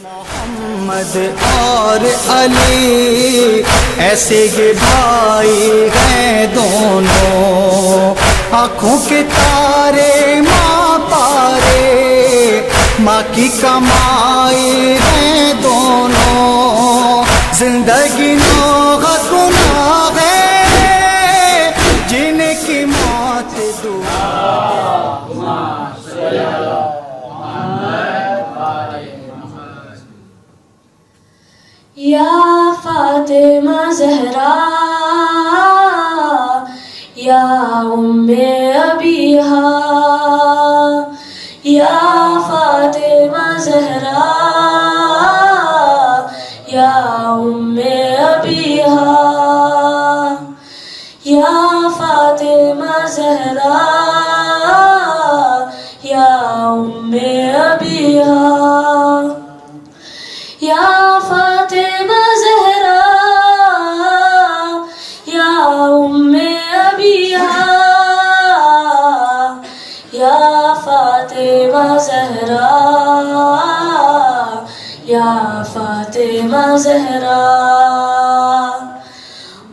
मोहम्मद और अली ऐसे ये भाई हैं दोनों, आँखों के तारे माँ पारे, माँ की कमाई हैं दोनों। जिंदगी नौग़ गुनाह है, जिनकी मौत दुआ। या फातिमा ज़हरा या उम्मे अबीहा, या फातिमा ज़हरा या उम्मे अबीहा, या फातिमा ज़हरा या उम्मे अबीहा, या फातिमा ज़हरा या उम्मे अबीहा, या फातिमा ज़हरा या फातिमा ज़हरा।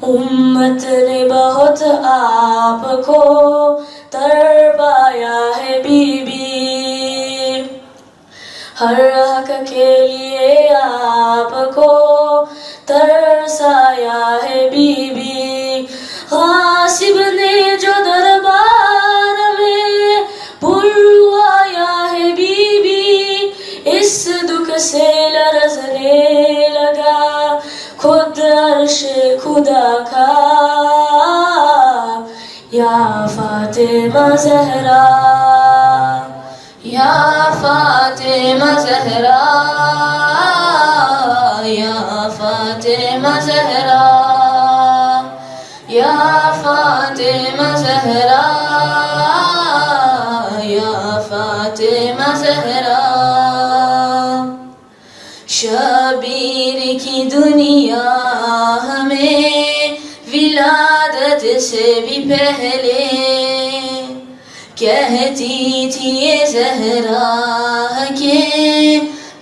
उम्मत ने बहुत आपको तड़पाया है बीबी, हर हक के लिए आपको तरसाया है बीबी। गासिब ने जो दरबार में बुलवाया है बीबी, इस दुख से लरज़ने लगा खुद अर्श खुदा का। या फातिमा ज़हरा या फातिमा ज़हरा या फातिमा ज़हरा या फातिमा ज़हरा या फातिमा ज़हरा। शबीर की दुनिया हमें विलादत से भी पहले कहती थी ये ज़हरा के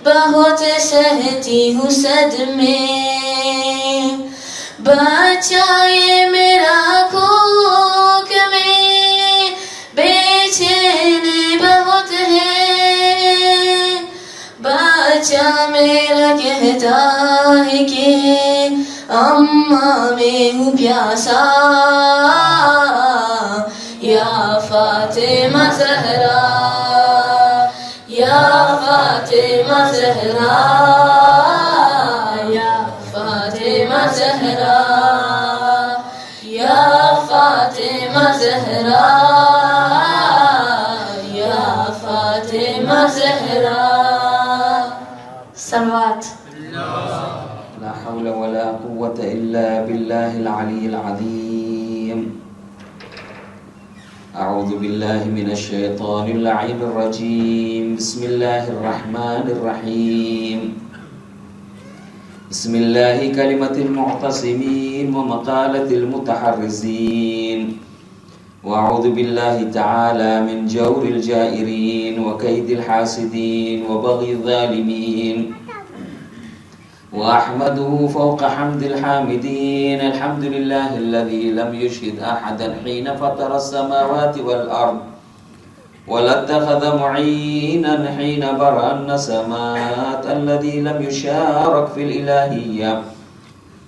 बहुत सहती हूँ सदमे, बच्चा ये मेरा कोख में बेचैन बहुत है। बच्चा मेरा कहता है कि अम्मा मैं हूँ प्यासा। या फातिमा ज़हरा या फातिमा ज़हरा या फातिमा ज़हरा या फातिमा ज़हरा या फातिमा ज़हरा। सलवात। ला हौला वला कुव्वता इल्ला बिल्लाहिल अलिय्यिल अज़ीम। अऊज़ु बिल्लाहि मिनश शैतानिर लईनिर रजीम। बिस्मिल्लाहिर रहमानिर रहीम। बिस्मिल्लाहि कलिमतिल मुअतसिमीन व मक़ालतिल मुतहर्रिज़ीन। व अऊज़ु बिल्लाहि तआला मिन जौरिल जाइरीन व कैदिल हासिदीन व बग़िज़ ज़ालिमीन। व अहमदुहु फ़ौक़ हम्दिल हामिदीन। अल्हम्दुलिल्लाहिल्लज़ी लम युशहिद अहदन हीन फ़तरस समावाति वल अर्द व लत्तख़ज़ मुईनन हीन बरअन नसमात। अल्लज़ी लम युशारिक फ़िल इलाहिय्या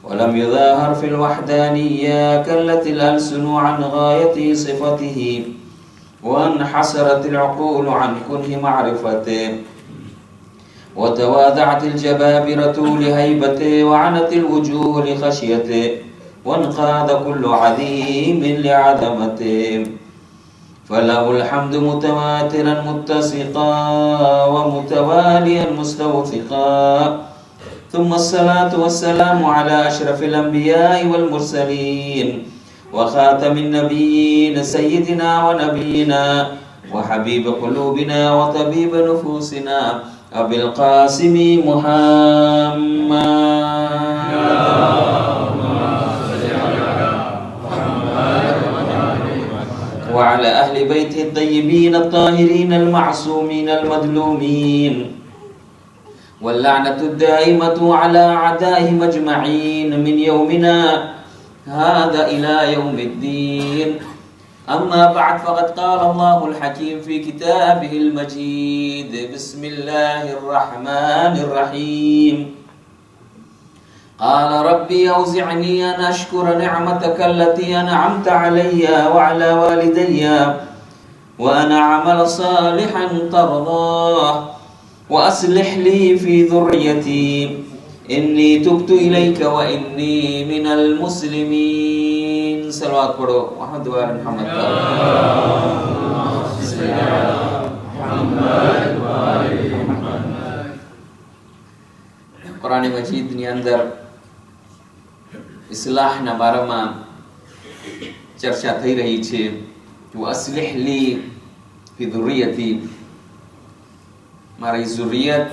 व लम युज़ाहिर फ़िल वहदानिय्या। कल्लतिल अल्सुनु अन गायति सिफ़तिही व अनहसरतिल उक़ूलु अन कुन्हि मअरिफ़तिही व तवाज़अतिल जबाबिरतु लिहैबतिही व अनतिल वुजूह लिख़श्यतिही व अनक़ाद कुल्लु अज़ीमिन लिअज़मतिही। फलहुल हम्दु मुतवातिरन मुत्तसिक़ा व मुतवालियन मुस्तवफ़िक़ा। सुम्मस्सलातु वस्सलामु अला अशरफिल अंबियाइ वल मुरसलीन व ख़ातमिन नबिय्यीन सय्यिदिना व नबिय्यिना व हबीब क़ुलूबिना व तबीब नुफूसिना अबिल क़ासिम मुहम्मद। व अला अहलि बैतिही अत्तय्यिबीन अत्ताहिरीन अल-मअसूमीन अल-मज़लूमीन واللعنة الدائمة على أعدائهم أجمعين من يومنا هذا إلى يوم الدين أما بعد فقد قال الله الحكيم في كتابه المجيد بسم الله الرحمن الرحيم قال ربي أوزعني أن أشكر نعمتك التي أنعمت علي وعلى والدي وأن أعمل صالحا ترضاه وأصلح لي في ذريتي إني تبت إليك وإني من المسلمين صلوات پڑھو محمد و آل محمد قرآن مجید ની અંદર ઇસ્લાહના બારામાં ચર્ચા થઈ રહી છે وأصلح لي في ذريتي મારી ઝુરિયત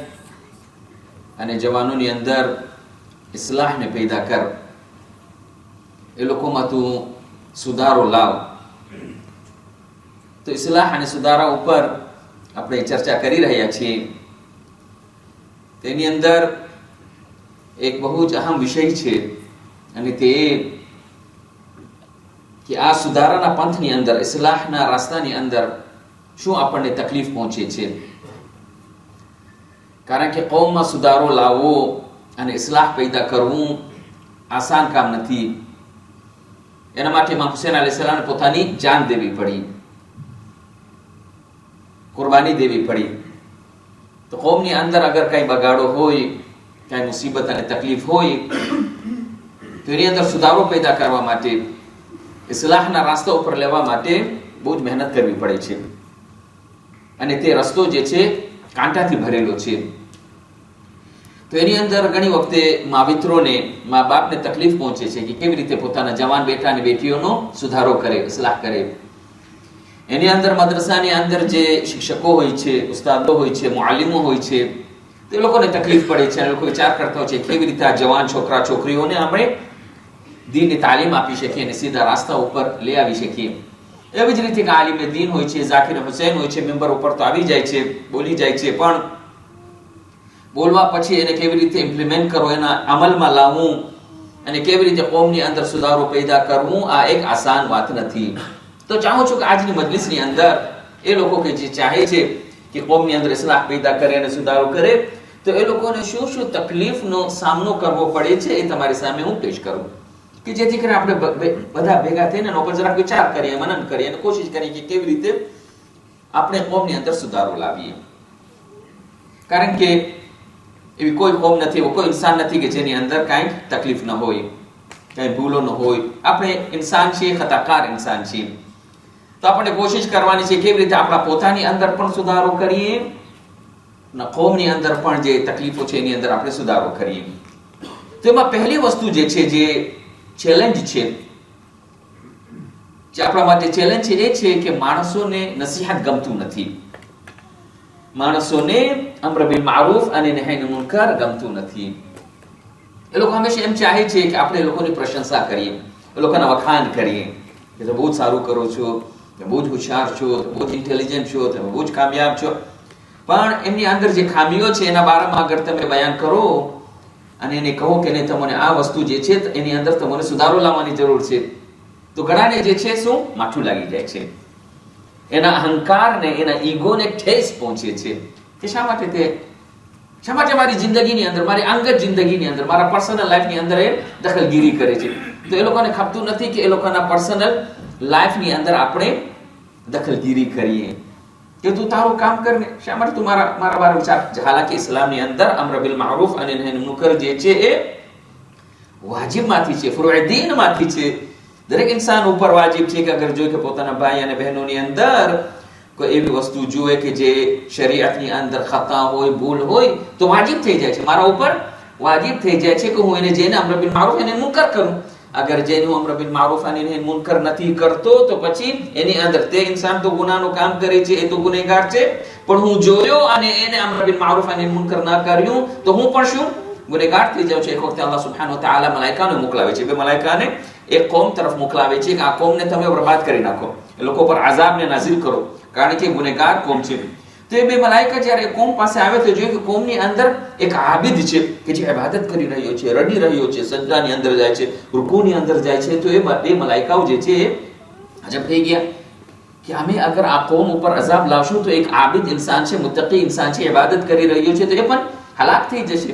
અને જવાનોની અંદર ઇસ્લાહને પેદા કર એ લોકોમાં તું સુધારો લાવ તો ઇસ્લાહ અને સુધારા ઉપર આપણે ચર્ચા કરી રહ્યા છીએ તેની અંદર એક બહુ જ અહમ વિષય છે અને તે કે આ સુધારાના પંથની અંદર ઇસ્લાહના રાસ્તાની અંદર શું આપણને તકલીફ પહોંચે છે કારણ કે કૌમમાં સુધારો લાવવો અને ઇસ્લાહ પેદા કરવું આસાન કામ નથી એના માટે ઇમામ હુસૈન અલૈહિસ્સલામને પોતાની જાન દેવી પડી કુરબાની દેવી પડી તો કૌમની અંદર અગર કઈ બગાડો હોય કઈ મુસીબત અને તકલીફ હોય તો એની અંદર સુધારો પેદા કરવા માટે ઇસ્લાહના રસ્તા ઉપર લેવા માટે બહુ જ મહેનત કરવી પડે છે અને તે રસ્તો જે છે કાંટાથી ભરેલો છે તો એની અંદર ઘણી વખતે માવિત્રોને મા બાપને તકલીફ પહોંચે છે કે કેવી રીતે પોતાના જવાન બેટા અને બેટીઓનો સુધારો કરે ઇસ્લાહ કરે એની અંદર મદ્રસાની અંદર જે શિક્ષકો હોય છે ઉસ્તાદો હોય છે મુઆલિમો હોય છે તે લોકોને તકલીફ પડે છે અને લોકો વિચાર કરતા હોય છે કેવી રીતે આ જવાન છોકરા છોકરીઓને આપણે દીનની તાલીમ આપી શકીએ અને સીધા રસ્તા ઉપર લઈ આવી શકીએ એવી જ રીતે કે આલિમે દીન હોય છે ઝાકિર હુસૈન હોય છે મેમ્બર ઉપર તો આવી જાય છે બોલી જાય છે પણ બોલવા પછી એને કેવી રીતે ઇમ્પ્લિમેન્ટ કરવું એના અમલમાં લાવવું અને કેવી રીતે કોમની અંદર સુધારો પેદા કરવું આ એક આસાન વાત નથી તો ચાહું છું કે આજની મજલિસની અંદર એ લોકો કે જે ચાહે છે કે કોમની અંદર ઇસ્લાહ પેદા કરે અને સુધારો કરે તો એ લોકોને શું શું તકલીફનો સામનો કરવો પડે છે એ તમારી સામે હું પેશ કરું કે જેથી કરીને આપણે બધા ભેગા થઈને એના ઉપર જરાક વિચાર કરીએ મનન કરીએ અને કોશિશ કરીએ કે કેવી રીતે આપણે કોમની અંદર સુધારો લાવીએ કારણ કે એવી કોઈ કોમ નથી એવો કોઈ ઇન્સાન નથી કે જેની અંદર કાંઈ તકલીફ ન હોય કાંઈ ભૂલો ન હોય આપણે ઇન્સાન છીએ ખતાકાર ઇન્સાન છીએ તો આપણે કોશિશ કરવાની છે કેવી રીતે આપણા પોતાની અંદર પણ સુધારો કરીએ અને કોમની અંદર પણ જે તકલીફો છે એની અંદર આપણે સુધારો કરીએ તો એમાં પહેલી વસ્તુ જે છે જે ચેલેન્જ છે જે આપણા માટે ચેલેન્જ છે એ છે કે માણસોને નસીહત ગમતું નથી માણસોને અમ્ર બિલ મારૂફ અને નહી અનિલ મુનકર ગમતું નથી એ લોકો હંમેશા એમ ચાહે છે કે આપણે લોકોની પ્રશંસા કરીએ એ લોકોના વખાણ કરીએ કે તમે બહુ સારું કરો છો તમે બહુ જ હોશિયાર છો તમે બહુ જ ઇન્ટેલિજન્ટ છો તમે બહુ જ કામયાબ છો પણ એમની અંદર જે ખામીઓ છે એના બારામાં અગર તમે બયાન કરો અને એને કહો કે નહીં તમને આ વસ્તુ જે છે એની અંદર તમને સુધારો લાવવાની જરૂર છે તો ઘણાને જે છે શું માઠું લાગી જાય છે એના અહંકારને એના ઈગોને ઠેસ પહોંચે છે કે શા માટે મારી જિંદગીની અંદર મારી અંગત જિંદગીની અંદર મારા પર્સનલ લાઈફની અંદર એ દખલગીરી કરે છે તો એ લોકોને ખપતું નથી કે એ લોકોના પર્સનલ લાઈફની અંદર આપણે દખલગીરી કરીએ કે તું તારું કામ કર ને શા માટે તું મારા બારે વિચાર હાલાકી ઇસ્લામની અંદર અમ્ર બિલ મારૂફ અને નહી અનિલ મુનકર જે છે એ વાજિબમાંથી છે ફુરુએ દીનમાંથી છે દરેક ઇન્સાન ઉપર વાજિબ છે કે અગર જોઈએ કે પોતાના ભાઈ અને બહેનોની અંદર કોઈ એવી વસ્તુ જોઈએ કે જે શરીયતની અંદર ખતા હોય ભૂલ હોય તો વાજિબ થઈ જાય છે મારા ઉપર વાજિબ થઈ જાય છે કે હું એને જઈને અમ્ર બિલ મારૂફ અને મુનકર કરું અગર જેને હું અમ્ર બિલ મારૂફ અને નહી મુનકર નથી કરતો તો પછી એની અંદર તે ઇન્સાન તો ગુનાહનું કામ કરે છે એ તો ગુનેગાર છે પણ હું જોયો અને એને અમ્ર બિલ મારૂફ અને મુનકર ના કર્યું તો હું પણ શું ગુનેગાર થઈ જાઉં છું એક વખતે અલ્લાહ સુબ્હાનહુ વ તઆલા મલાઈકાને મોકલાવે છે બે મલાઈકાને એક કોમ તરફ મોકલાવે છે કે આ કોમને તમે બરબાદ કરી નાખો એ લોકો પર આઝાબને નાઝિલ કરો કારણ કે ગુનેગાર કોમ છે તો એ બે મલાઈકા જ્યારે કોમ પાસે આવે તો જોયું કે કોમની અંદર એક આબિદ છે કે જે ઇબાદત કરી રહ્યો છે, રડી રહ્યો છે, સજદાની અંદર જાય છે, રૂકુની અંદર જાય છે. તો એ બે મલાઈકાઓ જે છે એ અજબ થઈ ગયા કે અમે અગર આ કોમ ઉપર અઝાબ લાવશું તો એક આબિદ ઇન્સાન છે, મુત્તકી ઇન્સાન છે, ઇબાદત કરી રહ્યો છે, તો એ પણ હલાક થઈ જશે.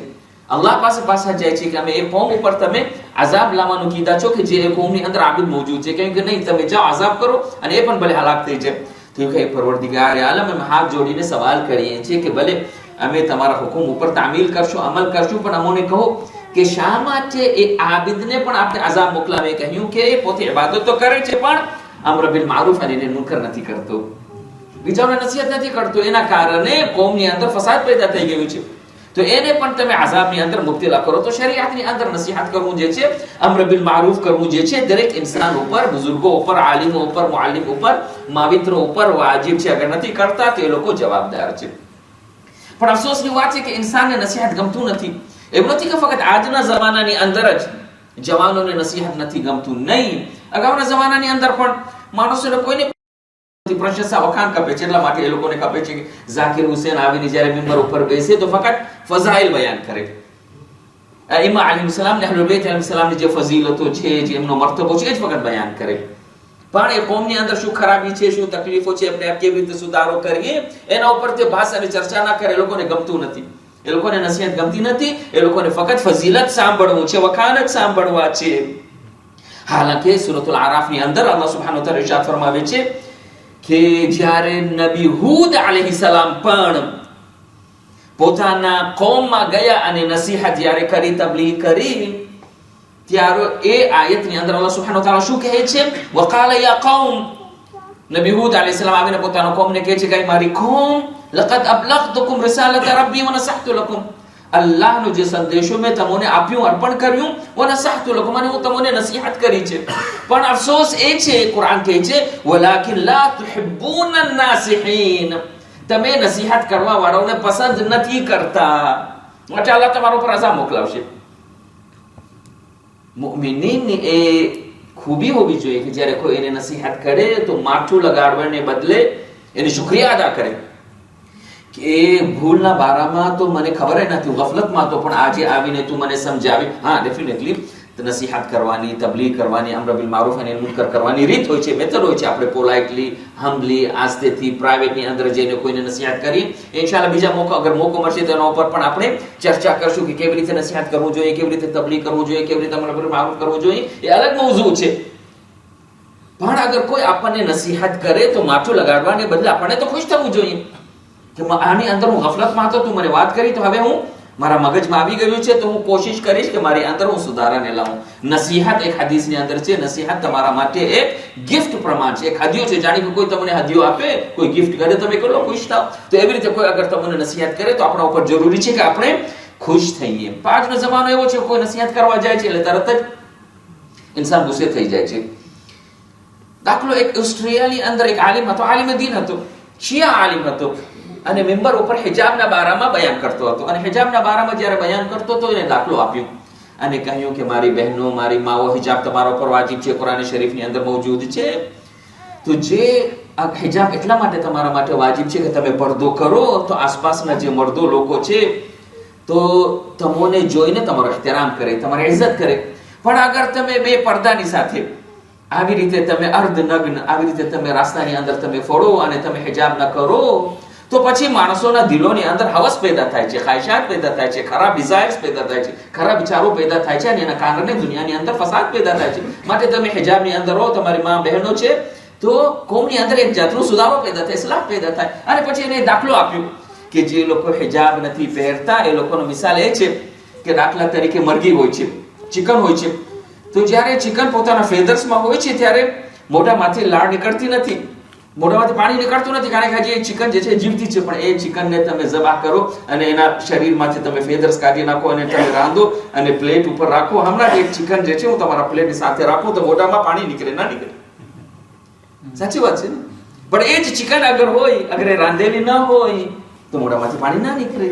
અલ્લાહ પાસે પાછા જાય છે કે અમે એ કોમ ઉપર તમે અઝાબ લાવવાનું કીધા છો કે જે એ કોમની અંદર આબિદ મોજૂદ છે, કેમ કે નહીં તમે જાઓ અઝાબ કરો અને એ પણ ભલે હલાક થઈ જાય. તો કે પરવરદિગાર આલમ અમે હાથ જોડીને સવાલ કરીએ છીએ કે ભલે અમે તમારા હુકમ ઉપર તામીલ કરશું, અમલ કરશું, પણ અમોને કહો કે શા માટે એ આબિદને પણ આપણે અઝાબ મોકલાવે. કહ્યું કે એ પોતે ઇબાદત તો કરે છે પણ અમ્ર બિલ મારૂફ અને નહી મુનકર નથી કરતો, બીજાઓને નસીહત નથી કરતો, એના કારણે કોમની અંદર ફસાદ પેદા થઈ ગયું છે. તો એને પણ તમે આઝાબની અંદર મુબ્તલા કરો. તો શરીયતની અંદર નસીહત કરવું જે છે, અમ્ર બિલ મારૂફ કરવું જે છે, દરેક ઇન્સાન ઉપર, બુઝુર્ગો ઉપર, આલિમો ઉપર, મુઆલ્લિમ ઉપર, માવિત્રો ઉપર વાજિબ છે. અગર નથી કરતા તો એ લોકો જવાબદાર છે. પણ અફસોસની વાત છે કે ઇન્સાનને નસીહત ગમતું નથી. એવું નથી કે ફક્ત આજના જમાનાની અંદર જ જવાનોને નસીહત નથી ગમતું, નહીં, અગાઉના જમાનાની અંદર પણ માણસોને કોઈને પ્રશંસા વખાણ કપે છે. એટલા માટે એ લોકોને કપે છે કે ઝાકિર હુસેન આવીને જ્યારે મિંબર ઉપર બેસે તો ફક્ત ફઝાઇલ બયાન કરે. ઇમામ અલૈહિસ્સલામ ને અહલુલ બેત અલૈહિસ્સલામની જે ફઝીલતો છે, જે એમનો મર્તબો છે, એ જ ફક્ત બયાન કરે. પણ એ કોમની અંદર શું ખરાબી છે, શું તકલીફો છે, આપણે કેવી રીતે સુધારો કરીએ, એના ઉપર તે ભાષ અને ચર્ચા ના કરે. એ લોકોને ગમતું નથી, એ લોકોને નસીહત ગમતી નથી. એ લોકોને ફક્ત ફઝીલત સાંભળવું છે, વખાણ જ સાંભળવા છે. હાલાકે સૂરતુલ આરાફની અંદર અલ્લાહ સુબ્હાનહુ વ તઆલા ઇરશાદ ફરમાવે છે કે જ્યારે નબી હૂદ અલૈહિસ્સલામ પણ પોતાના કોમમાં ગયા અને નસીહત જ્યારે કરી, તબલીગ કરી, ત્યારે એ આયતની અંદર અલ્લાહ સુબ્હાનહુ વ તઆલા શું કહે છે? વકાલ યા કૌમ, નબી હૂદ અલૈહિસ્સલામ આવીને પોતાના કોમને કહે છે કે મારી કોમ, લaqad અબલગતુકુમ રિસાલત રબ્બી વ નસહતુ લકુમ, અલ્લાહનો જે સંદેશો મેં તમને આપ્યું, અર્પણ કર્યું, વ નસહતુ લકુમ, અને હું તમને નસીહત કરી છે. પણ અફસોસ એ છે, કુરાન કહે છે વલાકિન લા તુહિબ્બુન નાસિહીન, તમે નસીહત કરવા વાળાઓને પસંદ નથી કરતા, માટે અલ્લાહ તમારા ઉપર અઝાબ મોકલાવશે. મુમિનીની એ ખૂબી હોવી જોઈએ કે જ્યારે કોઈ એને નસીહત કરે તો માથું લગાડવાને બદલે એની શુક્રિયા અદા કરે કે ભૂલના બારામાં તો મને ખબર નથી, ગફલતમાં તો, પણ આજે આવીને તું મને સમજાવી. હા, ડેફિનેટલી નસીહત કરવાની, તબલીગ કરવાની, અમ્ર બિલ મારૂફ અને મુનકર કરવાની રીત હોય છે, મેથડ હોય છે. આપણે પોલાઇટલી, હમ્બલી, આસ્તેથી, પ્રાઇવેટની અંદર જઈને કોઈને નસીહત કરી. ઇન્શાઅલ્લાહ બીજા મોકો મળશે તો એના ઉપર પણ આપણે ચર્ચા કરશું કે કેવી રીતે નસીહત કરવું જોઈએ, કેવી રીતે તબલીગ કરવું જોઈએ, કેવી રીતે અમ્ર બિલ મારૂફ કરવું જોઈએ. એ અલગ મૌઝૂ છે. પણ અગર કોઈ આપણને નસીહત કરે તો માથું લગાડવાને બદલે આપણને તો ખુશ થવું જોઈએ કે આની અંદર હું ગફલતમાં હતો, તું મને વાત કરી તો હવે હું મારા મગજમાં આવી ગયું છે, તો હું કોશિશ કરીશ કે મારી અંદર હું સુધારાને લાવું. નસીહત એક હદીસની અંદર છે, નસીહત તમારા માટે એક ગિફ્ટ પ્રમાણ છે, એક હદિયો છે. જાણી કે કોઈ તમને હદિયો આપે, કોઈ ગિફ્ટ કરે, તમે કેટલો ખુશ થાવ, તો એવી રીતે કોઈ અગર તમને નસીહત કરે તો આપણા ઉપર જરૂરી છે કે આપણે ખુશ થઈએ. આજનો જમાનો એવો છે, કોઈ નસીહત કરવા જાય છે એટલે તરત જ ઇન્સાન ગુસ્સે થઈ જાય છે. દાખલો, એક ઓસ્ટ્રેલિયાની અંદર એક આલિમ હતો, આલિમ દીન હતો, શિયા આલિમ હતો, અને મેમ્બર ઉપર હિજાબના બારામાં બયાન કરતો હતો. અને હિજાબના બારામાં જ્યારે બયાન કરતો હતો એને દાખલો આપ્યો અને કહ્યું કે મારી બહેનો, મારી માઓ, હિજાબ તમારા ઉપર વાજિબ છે, કુરાન શરીફની અંદર મોજૂદ છે. તો જે આ હિજાબ એટલા માટે તમારા માટે વાજિબ છે કે તમે પડદો કરો તો આસપાસના જે મર્દો લોકો છે તો તમને જોઈને તમારો એહતરામ કરે, તમારી ઇજ્જત કરે. પણ અગર તમે બે પડદાની સાથે આવી રીતે તમે અર્ધનગ્ન આવી રીતે તમે રાસ્તાની અંદર તમે ફરો અને તમે હિજાબ ન કરો તો પછી માણસોના દિલોની અંદર હવસ પેદા થાય છે, ખ્વાહિશાત પેદા થાય છે, ખરાબ ડિઝાયર્સ પેદા થાય છે, ખરાબ વિચારો પેદા થાય છે, અને એના કારણે દુનિયાની અંદર ફસાદ પેદા થાય છે. માટે તમે હિજાબની અંદર રહો, તમારી માં બહેનો છે, તો કોમની અંદર એક જાતનો સુધારો પેદા થાય, ઇસ્લાહ પેદા થાય. અને પછી એને દાખલો આપ્યો કે જે લોકો હિજાબ નથી પહેરતા એ લોકોનો મિસાલ એ છે કે દાખલા તરીકે મરઘી હોય છે, ચિકન હોય છે. તો જ્યારે ચિકન પોતાના ફેદર્સમાં હોય છે ત્યારે મોઢામાંથી લાળ નીકળતી નથી, મોઢામાંથી પાણી નીકળતું નથી, કારણ કે હજી એ ચિકન જે છે જીવતી છે. પણ એ ચિકનને તમે ઝબા કરો અને એના શરીરમાંથી તમે ફેદર્સ કાઢી નાખો અને તમે રાંધો અને પ્લેટ ઉપર રાખો, હમણાં એક ચિકન જે છે હું તમારા પ્લેટની સાથે રાખું તો મોઢામાં પાણી નીકળે ના નીકળે? સાચી વાત છે ને? પણ એ જ ચિકન અગર હોય, અગર એ રાંધેલી ન હોય તો મોઢામાંથી પાણી ના નીકળે.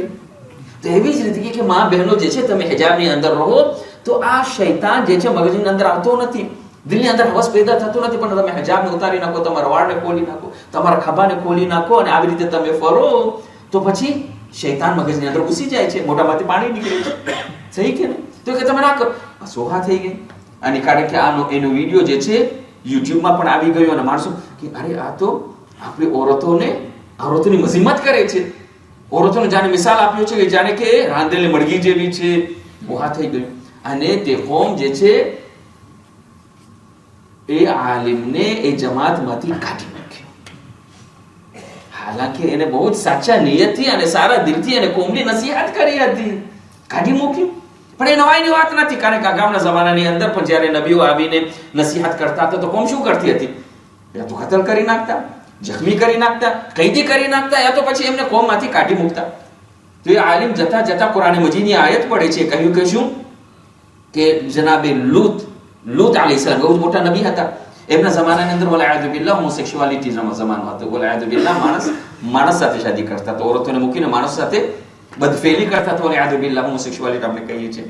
તો એવી જ રીતે કે માં બહેનો જે છે, તમે હિજાબની અંદર રહો તો આ શૈતાન જે છે મગજની અંદર આવતો નથી. દિલની અંદર હવસ પેદા થતું નથી, પણ તમે હિજાબને ઉતારી નાખો, તમારા વાળને ખોલી નાખો, તમારા ખભાને ખોલી નાખો અને આવી રીતે તમે ફરો તો પછી શૈતાન મગજની અંદર ઘૂસી જાય છે, મોઢામાંથી પાણી નીકળે છે. સહી કે નહીં? તો કે તમે ના કરો, સોહા થઈ ગઈ. અને કારણ કે એનો વિડીયો જે છે યુટ્યુબમાં પણ આવી ગયો અને માણસો કે અરે આ તો આપણી औरतोની મઝીમત કરે છે, औरतोને જાણે મિસાલ આપ્યો છે કે જાણે કે રાંધેલી મરઘી જેવી છે. સોહા થઈ ગયું. અને તે કોમ જે છે એ આલિમને એ જમાતમાંથી કાઢી નાખ્યો. હાલાકી એને બહુ જ સાચા નિયતથી અને સારા દિલથી અને કોમની નસીહત કરી હતી, કાઢી મૂક્યું. પણ એ નવાઈની વાત નથી, કારણ કે આગામના જમાનાની અંદર પણ જ્યારે નબીઓ આવીને નસીહત કરતા હતા તો કોમ શું કરતી હતી? યા તો કતલ કરી નાખતા, જખ્મી કરી નાખતા, કૈદી કરી નાખતા, યા તો પછી એમને કોમમાંથી કાઢી મૂકતા. તો એ આલિમ જતા જતા કુરાન મજીદની આયત પડે છે, કહ્યું કે શું કે જનાબે લૂત અલૈહિસ્સલામ બહુ મોટા નબી હતા. એમના જમાનાની અંદર વલાયદુ બિલ્લાહ હોમોસેક્સ્યુઆલિટીનો જમાનો હતો. વલાયદુ બિલ્લાહ માણસ સાથે શાદી કરતા હતા, औरतोને મૂકીને માણસ સાથે બદફેલી કરતા હતા. વલાયદુ બિલ્લાહ હોમોસેક્સ્યુઆલિટી આપણે કહીએ છીએ.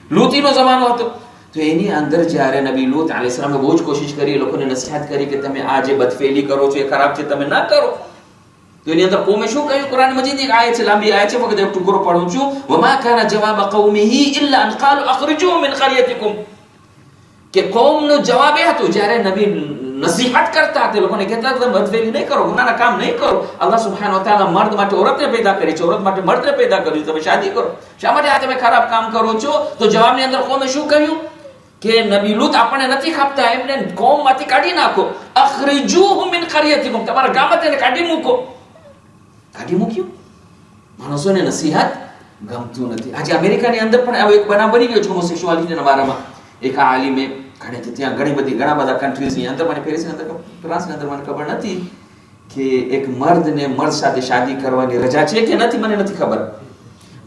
લૂતીનો જમાનો હતો. તો એની અંદર જ્યારે નબી લૂત અલૈહિસ્સલામે બહુ જ કોશિશ કરી, લોકોને નસીહત કરી કે તમે આ જે બદફેલી કરો છો એ ખરાબ છે, તમે ના કરો. તો એની અંદર કોમે શું કહ્યું? કુરાન મજીદની એક આયત છે, લાંબી આયત છે, ફક્ત એક ટુકડો પઢું છું. વમા કાના જવાબ કૌમિહી ઇલ્લા અન કાલુ અખરિજૂહુમ મિન qaryatikum. કે કોમનો જવાબ એ હતો જ્યારે નબી નસીહત કરતા તે લોકોને કહેતા તમે બદફેલી નહીં કરો, ગુનાના કામ નહીં કરો. અલ્લાહ સુબ્હાનહુ વ તઆલા મર્દ માટે औरतને પેદા કરી છે, औरत માટે મર્દને પેદા કર્યું, તમે શાદી કરો. શા માટે આ તમે ખરાબ કામ કરો છો? તો જવાબની અંદર કોમે શું કહ્યું કે નબી લૂત આપણને નથી ખાપતા, એમને કોમમાંથી કાઢી નાખો. અખરિજૂહુમ મિન qaryatikum, તમારા ગામમાંથી એને કાઢી મૂકો. કાઢી મૂક્યું. માણસોને નસીહત ગમતું નથી. આજે અમેરિકાની અંદર પણ આવો એક બનાવ બની ગયો છે હોમોસેક્સ્યુઆલિટીના બારામાં. એક આલિમે ઘણા બધા કન્ટ્રીઝની અંદર, મને પેરિસની અંદર, ફ્રાન્સની અંદર મને ખબર નથી કે એક મર્દને મર્દ સાથે શાદી કરવાની રજા છે કે નથી, મને નથી ખબર.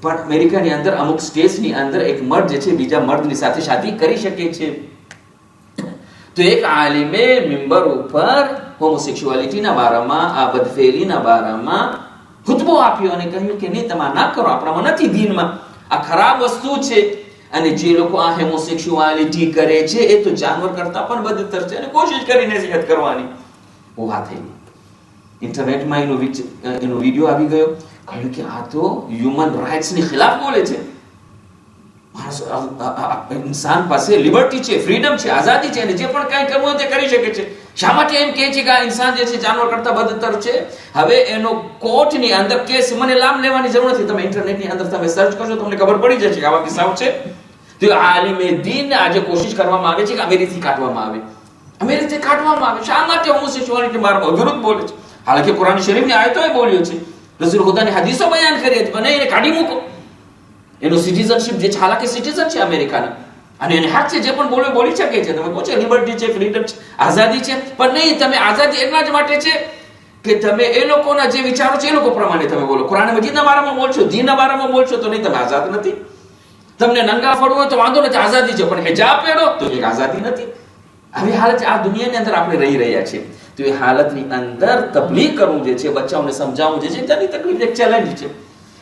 પણ અમેરિકાની અંદર અમુક સ્ટેટ્સની અંદર એક મર્દ જે છે બીજા મર્દની સાથે શાદી કરી શકે છે. તો એક આલિમે મિંબર ઉપર હોમોસેક્સ્યુઆલિટીના બારામાં, આ બદફેલીના બારામાં ખુતબો આપ્યો અને કહ્યું કે નહીં, તમે ના કરો, આપણામાં નથી દીનમાં, આ ખરાબ વસ્તુ છે. અને જે લોકો આ હોમોસેક્સ્યુઆલિટી કરે છે એ તો જાનવર કરતા પણ બદતર છે, અને કોશિશ કરી નસીહત કરવાની. ઓહા થઈ ગઈ. ઇન્ટરનેટમાં એનો વિડીયો આવી ગયો. કહ્યું કે આ તો હ્યુમન રાઇટ્સની ખિલાફ બોલે છે. ઇન્સાન પાસે લિબર્ટી છે, ફ્રીડમ છે, આઝાદી છે, અને જે પણ કંઈ કરવું હોય તે કરી શકે છે. શા માટે એમ કહે છે કે આ ઇન્સાન જે છે જાનવર કરતા બદતર છે? હવે એનો કોર્ટની અંદર કેસ, મને લાભ લેવાની જરૂર નથી, તમે ઇન્ટરનેટની અંદર તમે સર્ચ કરશો તમને ખબર પડી જશે કે આવા કિસ્સાઓ છે. તો આલિમે દીન આજે કોશિશ કરવામાં આવે છે કે અમેરિકાથી કાઢવામાં આવે, અમેરિકાથી કાઢવામાં આવે. શા માટે હોમોસેક્સ્યુઆલિટી મારવા વિરુદ્ધ બોલે છે? હાલાકી કુરાન શરીફની આયતોએ બોલ્યો છે, રસૂલ ખુદાની હદીસો બયાન કરી હતી, પણ એને કાઢી મૂકો. એનો સિટીઝનશિપ જે છે, હાલાકી સિટીઝન છે અમેરિકાનો, અને એને હક છે, જે પણ બોલવે બોલી શકે છે. તમે કહો છો લિબર્ટી છે, ફ્રીડમ છે, આઝાદી છે, પણ નહીં, તમે આઝાદી એટલા જ માટે છે કે તમે એ લોકોના જે વિચારો છે એ લોકો પ્રમાણે તમે બોલો. કુરાન મજીદના બારામાં બોલશો, દીનના બારામાં બોલશો તો નહીં, તમે આઝાદ નથી. તમને નંગા ફરવું હોય તો વાંધો નથી, આઝાદી છે, પણ હિજાબ પહેરો તો એક આઝાદી નથી. આવી હાલત આ દુનિયાની અંદર આપણે રહી રહ્યા છીએ. તો એ હાલતની અંદર તબલીગ કરવું જે છે, બચ્ચાઓને સમજાવવું જે છે, તેની તકલીફ એક ચેલેન્જ છે.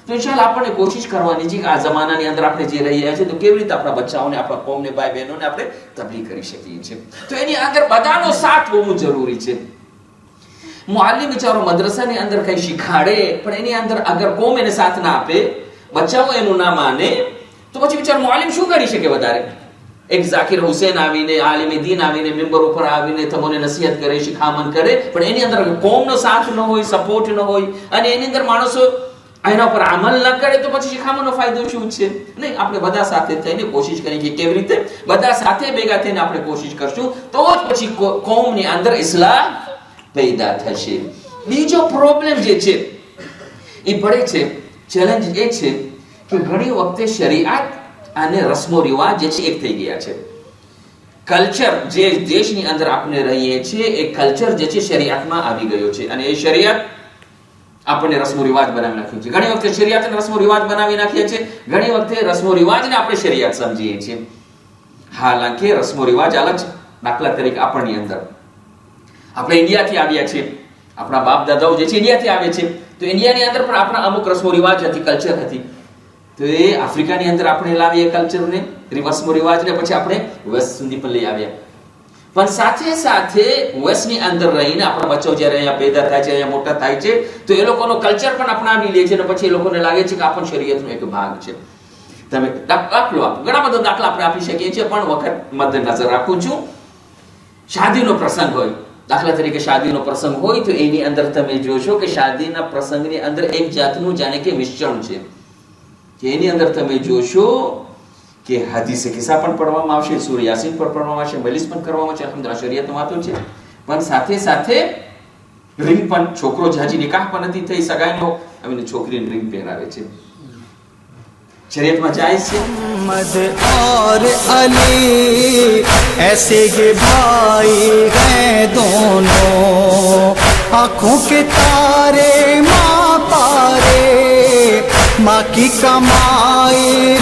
તો ઇન્શાઅલ્લાહ આપણને કોશિશ કરવાની છે કે આ જમાનાની અંદર આપણે જે રહી રહ્યા છીએ તો કેવી રીતે આપણા બચ્ચાઓને, આપણા કોમને, ભાઈ બહેનોને આપણે તબલીગ કરી શકીએ છીએ. તો એની અંદર બધાનો સાથ હોવો જરૂરી છે. મુઅલ્લિમ બિચારો મદ્રસાની અંદર કંઈ શીખાડે, પણ એની અંદર અગર કોમ એને સાથ ના આપે, બચ્ચાઓ એનું ના માને, તો પછી બિચારો મુઅલ્લિમ શું કરી શકે વધારે? એક ઝાકિર હુસૈન આવીને, આલિમે દીન આવીને મિંબર ઉપર આવીને તમને નસીહત કરે, શિખામણ કરે, પણ એની અંદર કોમનો સાથ ન હોય, સપોર્ટ ન હોય, અને એની અંદર માણસો એના પર અમલ ન કરે, તો પછી શિખામણનો ફાયદો શું છે? નહીં, આપણે બધા સાથે થઈને કોશિશ કરીએ કે કેવી રીતે બધા સાથે ભેગા થઈને આપણે કોશિશ કરશું, તો જ પછી કોમની અંદર ઇસ્લાહ પેદા થશે. બીજો પ્રોબ્લેમ જે છે એ પડે છે, ચેલેન્જ એ છે કે ઘણી વખતે શરીઆત અને રસ્મો રિવાજ જે છે એક થઈ ગયા છે. કલ્ચર જે દેશની અંદર આપણે રહીએ છીએ એ કલ્ચર જે છે શરીઆતમાં આવી ગયો છે, અને એ શરીઆત આપણને રસ્મો રિવાજ બનાવી નાખ્યું છે. ઘણી વખતે શરીઆતને રસ્મો રિવાજ બનાવી નાખીએ છીએ, ઘણી વખતે રસ્મો રિવાજને આપણે શરીઆત સમજીએ છીએ. હાલાકી રસ્મો રિવાજ અલગ છે. દાખલા તરીકે આપણની અંદર આપણે ઇન્ડિયાથી આવ્યા છીએ, આપણા બાપ દાદાઓ જે છે ઇન્ડિયાથી આવે છે, તો ઇન્ડિયાની અંદર પણ આપણા અમુક રસ્મો રિવાજ હતી, કલ્ચર હતી. તો એ આફ્રિકાની અંદર આપણે લાવીએ કલ્ચરને, રસ્મો રિવાજને, પછી આપણે વેસ્ટ સુધી પણ લઈ આવ્યા. પણ સાથે સાથે વેસ્ટની અંદર રહીને આપણા બચ્ચો જ્યારે અહીંયા પેદા થાય છે, અહીંયા મોટા થાય છે, તો એ લોકોનો કલ્ચર પણ અપનાવી લે છે અને પછી એ લોકોને લાગે છે કે આ પણ શરીયતનો એક ભાગ છે. તમે દાખલો આપો, ઘણા બધા દાખલા આપણે આપી શકીએ છીએ, પણ વખત મદ્દેનજર રાખું છું. શાદીનો પ્રસંગ હોય, દાખલા તરીકે શાદીનો પ્રસંગ હોય તો એની અંદર તમે જોશો કે શાદીના પ્રસંગની અંદર એક જાતનું જાણે કે મિશ્રણ છે, કે એની અંદર તમે જોશો કે હદીસે કિસ્સા પણ પઢવામાં આવશે, સૂરા યાસીન પણ પઢવામાં આવશે, મજલિસ પણ કરવામાં આવશે. અલ્હમ્દુલિલ્લાહ શરીયતમાં વાતો છે. પણ સાથે સાથે રિંગ પણ, છોકરો હજી નિકાહ પણ નથી થઈ, સગાઈનો હવે છોકરીને રિંગ પહેરાવે છે, शरीयत में जायज़ है. मोहम्मद और अली ऐसे ये भाई हैं दोनों, आँखों के तारे माँ पारे, माँ की कमाई